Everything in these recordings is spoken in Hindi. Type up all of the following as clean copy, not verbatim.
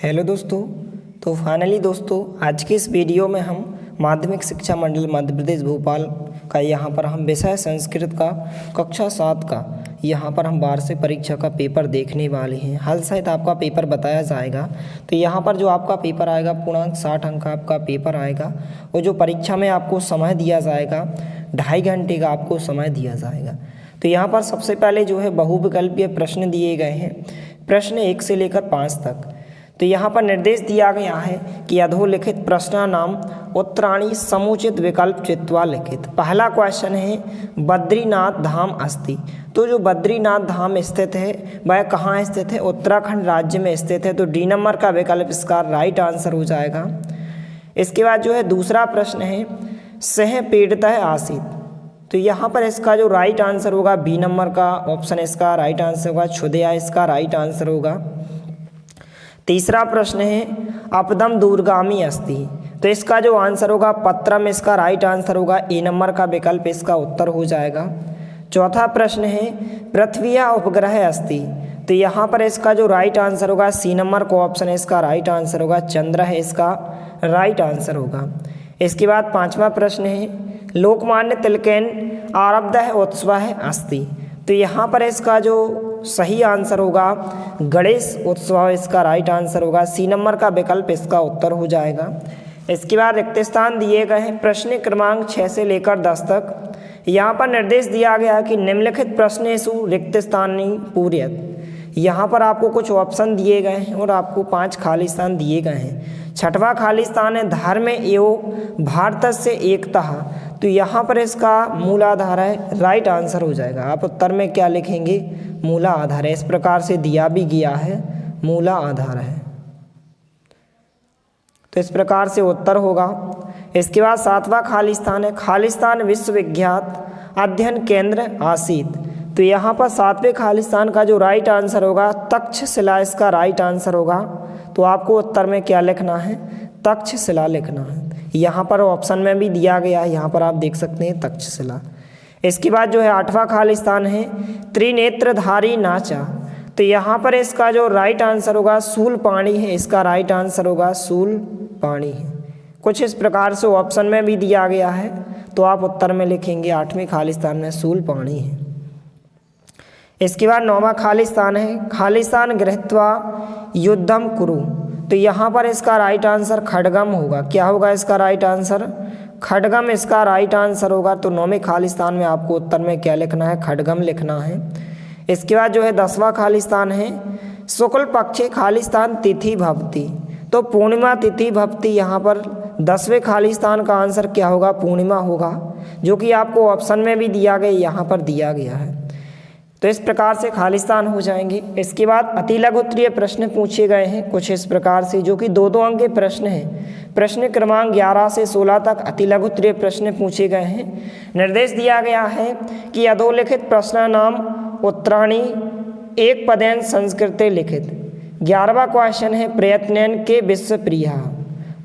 हेलो दोस्तों। तो फाइनली दोस्तों आज की इस वीडियो में हम माध्यमिक शिक्षा मंडल मध्य प्रदेश भोपाल का यहाँ पर हम विषय संस्कृत का कक्षा 7 का यहाँ पर हम वार्षिक परीक्षा का पेपर देखने वाले हैं। हल सहित आपका पेपर बताया जाएगा। तो यहाँ पर जो आपका पेपर आएगा पूर्णांक 60 अंक का आपका पेपर आएगा और जो परीक्षा में आपको समय दिया जाएगा 2.5 घंटे का आपको समय दिया जाएगा। तो यहाँ पर सबसे पहले जो है बहुविकल्पीय प्रश्न दिए गए हैं, प्रश्न 1 से लेकर 5 तक। तो यहाँ पर निर्देश दिया गया है कि अधोलिखित प्रश्नानाम उत्तराणि समुचित विकल्प चित्वा लिखित। पहला क्वेश्चन है बद्रीनाथ धाम अस्ति। तो जो बद्रीनाथ धाम स्थित है वह कहाँ स्थित है? उत्तराखंड राज्य में स्थित है। तो डी नंबर का विकल्प इसका राइट आंसर हो जाएगा। इसके बाद जो है दूसरा प्रश्न है सह पीड़ितः आसीत। तो यहाँ पर इसका जो राइट आंसर होगा बी नंबर का ऑप्शन इसका राइट आंसर होगा। क्षुधया इसका राइट आंसर होगा। तीसरा प्रश्न है अपदम दूरगामी अस्ति। तो इसका जो आंसर होगा पत्रम इसका राइट आंसर होगा। ए नंबर का विकल्प इसका उत्तर हो जाएगा। चौथा प्रश्न है पृथ्वीया उपग्रह अस्ति। तो यहाँ पर इसका जो राइट आंसर होगा सी नंबर को ऑप्शन है इसका राइट आंसर होगा। चंद्र है इसका राइट आंसर होगा। इसके बाद पांचवा प्रश्न है लोकमान्य तिलकेन आरब्ध उत्सव अस्ति। तो यहाँ पर इसका जो सही आंसर होगा गणेश उत्सव इसका राइट आंसर होगा। सी नंबर का विकल्प इसका उत्तर हो जाएगा। इसके बाद रिक्त स्थान दिए गए हैं प्रश्न क्रमांक 6 से लेकर 10 तक। यहाँ पर निर्देश दिया गया है कि निम्नलिखित प्रश्नेषु रिक्त स्थानी पूरयत। यहाँ पर आपको कुछ ऑप्शन दिए गए हैं और आपको 5 खाली स्थान दिए गए हैं। छठवां खाली स्थान है धर्म एवं भारत से एकता। तो यहाँ पर इसका मूलाधार है राइट आंसर हो जाएगा। आप उत्तर में क्या लिखेंगे? मूला आधार है। इस प्रकार से दिया भी गया है मूला आधार है। तो इस प्रकार से उत्तर होगा। इसके बाद 7वां खाली स्थान है खालिस्तान विश्वविख्यात अध्ययन केंद्र आसीत। तो यहाँ पर 7वें खाली स्थान का जो राइट आंसर होगा तक्षशिला इसका राइट आंसर होगा। तो आपको उत्तर में क्या लिखना है? तक्षशिला लिखना है। यहाँ पर ऑप्शन में भी दिया गया है, यहाँ पर आप देख सकते हैं तक्षशिला। इसके बाद जो है 8वां खाली स्थान है त्रिनेत्रधारी नाचा। तो यहाँ पर इसका जो राइट आंसर होगा शूलपाणी है इसका राइट आंसर होगा। शूलपाणी है। कुछ इस प्रकार से ऑप्शन में भी दिया गया है तो आप उत्तर में लिखेंगे 8वें खाली स्थान में शूलपाणी है। इसके बाद 9वां खाली स्थान है खालिस्तान गृहीत्वा युद्धम कुरु। तो यहाँ पर इसका राइट आंसर खड्गम होगा। क्या होगा इसका राइट आंसर? खड्गम इसका राइट आंसर होगा। तो 9वें खाली स्थान में आपको उत्तर में क्या लिखना है? खड्गम लिखना है। इसके बाद जो है 10वां खाली स्थान है शुक्ल पक्षे खाली स्थान तिथि भवती। तो पूर्णिमा तिथि भवती। यहाँ पर 10वें खाली स्थान का आंसर क्या होगा? पूर्णिमा होगा, जो कि आपको ऑप्शन में भी दिया गया यहाँ पर दिया गया है। तो इस प्रकार से खालिस्तान हो जाएंगे। इसके बाद अति लघु उत्तरीय प्रश्न पूछे गए हैं कुछ इस प्रकार से, जो कि 2-2 अंक के प्रश्न हैं। प्रश्न क्रमांक 11 से 16 तक अति लघु उत्तरीय प्रश्न पूछे गए हैं। निर्देश दिया गया है कि अधोलिखित प्रश्नानाम उत्तराणि एक पदेन संस्कृते लिखित। 11वां क्वेश्चन है प्रयत्नेन के विश्व प्रिया।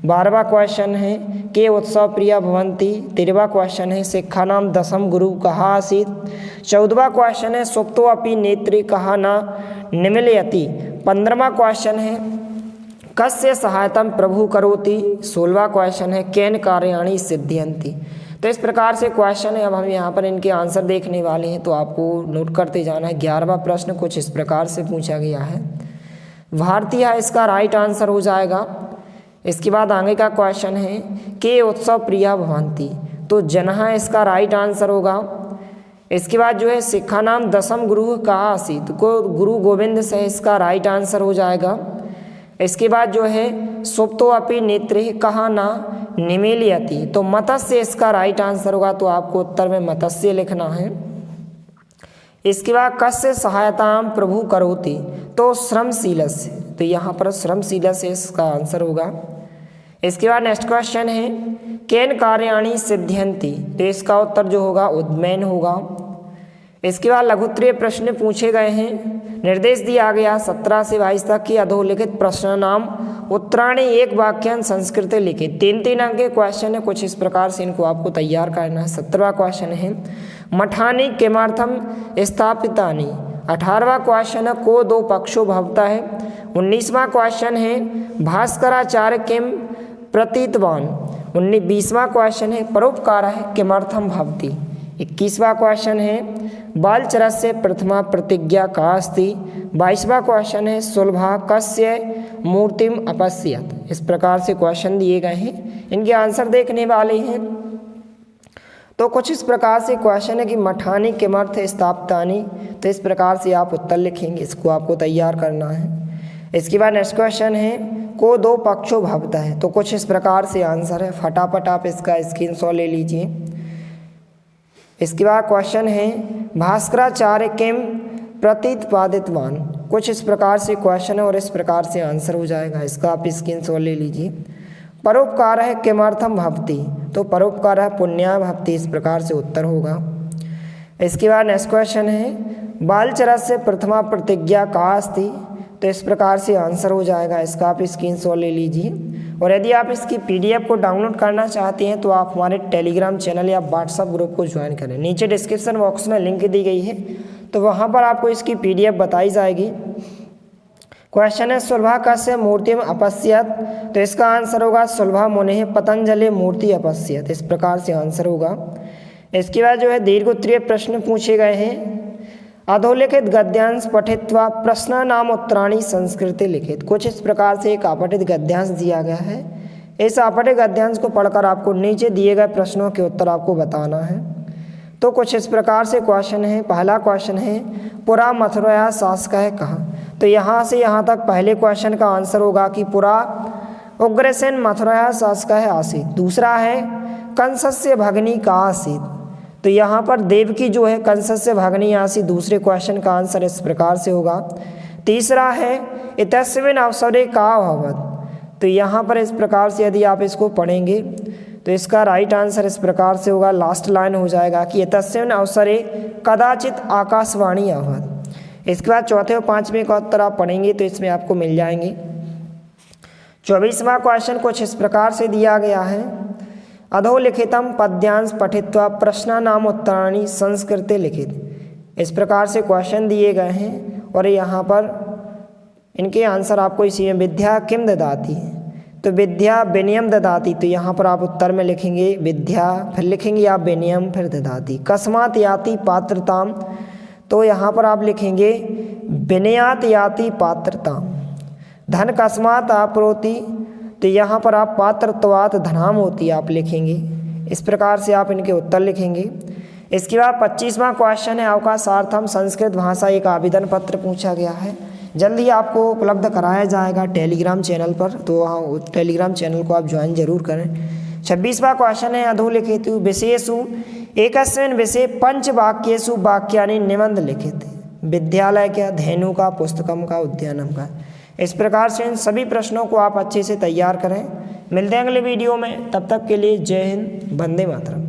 12वां क्वेश्चन है के उत्सव प्रिया भवंती। 13वां क्वेश्चन है शिक्षानाम दशम गुरु कहा आसीत। 14वां क्वेश्चन है सुप्तो अपि नेत्रे कहा न निमिलयति। 15वां क्वेश्चन है कस्य सहायतम प्रभु करोति। 16वां क्वेश्चन है केन कार्याणि सिद्ध्यन्ति। तो इस प्रकार से क्वेश्चन है। अब हम यहाँ पर इनके आंसर देखने वाले हैं तो आपको नोट करते जाना है। 11वां प्रश्न कुछ इस प्रकार से पूछा गया है भारतीय इसका राइट आंसर हो जाएगा। इसके बाद आगे का क्वेश्चन है के उत्सव प्रिया भवंती। तो जनहा इसका राइट आंसर होगा। इसके बाद जो है शिक्षा नाम दशम गुरु कहा आसीत। को गुरु गोविंद से इसका राइट आंसर हो जाएगा। इसके बाद जो है सुप्तो अपि नेत्रे कहा ना निमीलयति। तो मत्स्य इसका राइट आंसर होगा। तो आपको उत्तर में मत्स्य लिखना है। इसके बाद कस्य सहायताम प्रभु करोति। तो श्रमशीलस्य। तो यहाँ पर श्रमशीलस्य इसका आंसर होगा। इसके बाद नेक्स्ट क्वेश्चन है केन कार्याणि सिद्ध्यन्ति। तो इसका उत्तर जो होगा उद्मैन होगा। इसके बाद लघु उत्तरीय प्रश्न पूछे गए हैं। निर्देश दिया गया 17 से 22 तक की अधोलिखित प्रश्नानाम उत्तराणि एक वाक्यांश संस्कृत लिखे। 3-3 अंक के क्वेश्चन है कुछ इस प्रकार से इनको आपको तैयार करना है। 17वां क्वेश्चन है मठानी किमर्थम स्थापितानि। 18वां क्वेश्चन है को दो पक्षों भवता है। 19वां क्वेश्चन है भास्कराचार्य किम प्रतीतवान। 20वां क्वेश्चन है परोपकारः किमर्थम भवति। 21वां क्वेश्चन है बालचरस्य प्रथमा प्रतिज्ञा का अस्ति। 22वां क्वेश्चन है सुलभा कस्य मूर्तिम अपश्यत। इस प्रकार से क्वेश्चन दिए गए हैं, इनके आंसर देखने वाले हैं। तो कुछ इस प्रकार से क्वेश्चन है कि मठानी किमर्थ स्थापितानि। तो इस प्रकार से आप उत्तर लिखेंगे, इसको आपको तैयार करना है। इसके बाद नेक्स्ट क्वेश्चन है को दो पक्षों भवता है। तो कुछ इस प्रकार से आंसर है, फटाफट आप इसका स्क्रीनशॉट ले लीजिए। इसके बाद क्वेश्चन है भास्कराचार्य किम प्रतिपादितवान। कुछ इस प्रकार से क्वेश्चन है और इस प्रकार से आंसर हो जाएगा, इसका आप स्क्रीनशॉट ले लीजिए। परोपकारः किमर्थम भवति। तो परोपकारः पुण्याय भवति, इस प्रकार से उत्तर होगा। इसके बाद नेक्स्ट क्वेश्चन है बालचरस्य प्रथमा प्रतिज्ञा का अस्ति। तो इस प्रकार से आंसर हो जाएगा, इसका आप स्क्रीनशॉट ले लीजिए। और यदि आप इसकी पीडीएफ को डाउनलोड करना चाहते हैं तो आप हमारे टेलीग्राम चैनल या व्हाट्सएप ग्रुप को ज्वाइन करें। नीचे डिस्क्रिप्शन बॉक्स में लिंक दी गई है, तो वहाँ पर आपको इसकी पीडीएफ बताई जाएगी। क्वेश्चन है सुलभा कस्य मूर्तिम अपश्यत। तो इसका आंसर होगा सुलभा मुनेः पतंजलि मूर्ति अपश्यत। इस प्रकार से आंसर होगा। इसके बाद जो है दीर्घ उत्तरीय प्रश्न पूछे गए हैं। अधोलिखित गद्यांश पठित्वा प्रश्नानाम उत्तराणि संस्कृते लिखित। कुछ इस प्रकार से एक अपठित गद्यांश दिया गया है। इस अपठित गद्यांश को पढ़कर आपको नीचे दिए गए प्रश्नों के उत्तर आपको बताना है। तो कुछ इस प्रकार से क्वेश्चन है। पहला क्वेश्चन है पुरा मथुरा शासकः कः। तो यहाँ से यहाँ तक पहले क्वेश्चन का आंसर होगा कि पुरा उग्रसेन मथुरा शासकः आसीत्। दूसरा है कंसस्य भगिनी का आसीत्। तो यहाँ पर देवकी जो है कंसस्य भगिनी आसीत्। दूसरे क्वेश्चन का आंसर इस प्रकार से होगा। तीसरा है इतस्मिन् अवसरे का अभवत्। तो यहाँ पर इस प्रकार से यदि आप इसको पढ़ेंगे तो इसका राइट आंसर इस प्रकार से होगा, लास्ट लाइन हो जाएगा कि इतस्मिन् अवसरे कदाचित आकाशवाणी अभवत्। इसके बाद चौथे और पाँचवें का उत्तर आप पढ़ेंगे तो इसमें आपको मिल जाएंगे। 24वां क्वेश्चन कुछ इस प्रकार से दिया गया है अधोलिखितम पद्यांश पठित्वा प्रश्नानाम उत्तराणि संस्कृते लिखित। इस प्रकार से क्वेश्चन दिए गए हैं और यहाँ पर इनके आंसर आपको इसी में विद्या किम ददाति। तो विद्या विनयम ददाति। तो यहाँ पर आप उत्तर में लिखेंगे विद्या, फिर लिखेंगे आप विनयम, फिर ददाति। कस्मात् याति पात्रताम। तो यहाँ पर आप लिखेंगे विनयात याति पात्रताम। धन कस्मात् आपरोति। तो यहाँ पर आप पात्रत्वात् धनाम होती आप लिखेंगे। इस प्रकार से आप इनके उत्तर लिखेंगे। इसके बाद 25वां क्वेश्चन है अवकाशार्थम संस्कृत भाषा एक आवेदन पत्र पूछा गया है। जल्दी आपको उपलब्ध कराया जाएगा टेलीग्राम चैनल पर, तो वहाँ टेलीग्राम चैनल को आप ज्वाइन जरूर करें। 26वां क्वेश्चन है अधोलिखितेषु विषयेषु एकस्मिन् विषये पंचवाक्येषु वाक्यानि निबंध लिखित। विद्यालय का, धेनु का, पुस्तकम का, उद्यानम का। इस प्रकार से इन सभी प्रश्नों को आप अच्छे से तैयार करें। मिलते हैं अगले वीडियो में, तब तक के लिए जय हिंद, वंदे मातरम।